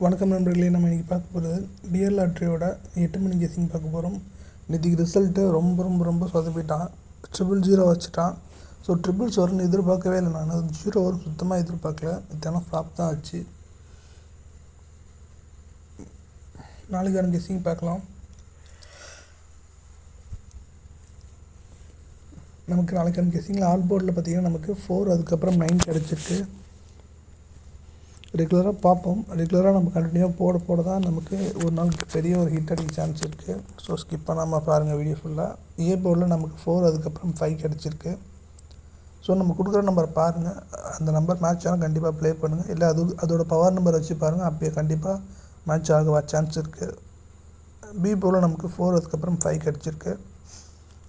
வணக்கம் நண்பர்களே, நம்ம இன்றைக்கி பார்க்க போகிறது டிஎல் லாட்ரியோட 8 மணி கெஸிங் பார்க்க போகிறோம். இன்றைக்கி ரிசல்ட்டு ரொம்ப சொதப்பிட்டான். 000 வச்சுட்டான். ஸோ ட்ரிபிள்ஸ் வரும்னு எதிர்பார்க்கவே இல்லை. நான் அது 0 வரும் சுத்தமாக எதிர்பார்க்கல. இதெல்லாம் ஃப்ளாப் தான் ஆச்சு. நாளைக்கான கெஸிங் பார்க்கலாம். நமக்கு நாளைக்கான கெஸிங்கில் ஆல் போர்டில் பார்த்திங்கன்னா நமக்கு 4 அதுக்கப்புறம் 9 கிடச்சிருக்கு. ரெகுலராக பார்ப்போம். ரெகுலராக நம்ம கண்டினியூவாக போட தான் நமக்கு ஒரு நாளுக்கு பெரிய ஒரு ஹிட் அடிக்க சான்ஸ் இருக்குது. ஸோ ஸ்கிப் பண்ணாமல் பாருங்கள் வீடியோ ஃபுல்லாக. ஏ போர்டில் நமக்கு 4 அதுக்கப்புறம் 5 கிடச்சிருக்கு. ஸோ நம்ம கொடுக்குற நம்பர் பாருங்கள். அந்த நம்பர் மேட்ச் ஆனால் கண்டிப்பாக ப்ளே பண்ணுங்கள். இல்லை அதோட பவர் நம்பர் வச்சு பாருங்கள். அப்பயே கண்டிப்பாக மேட்ச் ஆக சான்ஸ் இருக்குது. பி போர்டில் நமக்கு 4 அதுக்கப்புறம் 5 கிடச்சிருக்கு.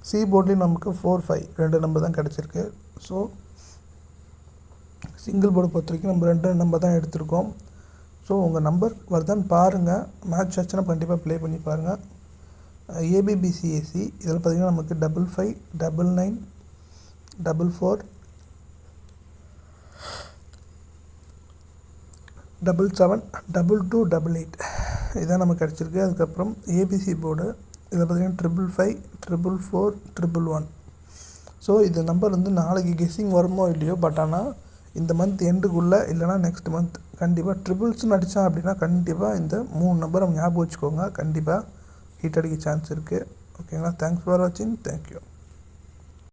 சி போர்ட்லேயும் நமக்கு 4, 5 2 நம்பர் தான் கிடச்சிருக்கு. ஸோ சிங்கிள் போர்டு பொறுத்த வரைக்கும் நம்ம 2 நம்பர் தான் எடுத்திருக்கோம். ஸோ உங்கள் நம்பர் வருதான்னு பாருங்கள். மேட்ச் ஆச்சுன்னா கண்டிப்பாக ப்ளே பண்ணி பாருங்கள். ஏபிபிசிஏசி இதில் பார்த்திங்கன்னா நமக்கு 55, 99, 44, 77, 22, 88 இதான் நமக்கு கிடச்சிருக்கு. அதுக்கப்புறம் ஏபிசி போர்டு இதில் பார்த்திங்கன்னா 55, 444, 111. ஸோ இந்த நம்பர் நாளைக்கு கெஸ்ஸிங் வருமோ இல்லையோ, பட் ஆனால் இந்த மந்த் எண்டுக்குள்ளே இல்லைனா நெக்ஸ்ட் மந்த் கண்டிப்பாக ட்ரிபிள்ஸ்னு அடித்தான் அப்படின்னா கண்டிப்பாக இந்த 3 நம்பரை ஞாபகம் வச்சுக்கோங்க. கண்டிப்பாக ஹிட் அடிக்க சான்ஸ் இருக்குது. ஓகேங்களா? தேங்க்ஸ் ஃபார் வாட்சிங். தேங்க்யூ.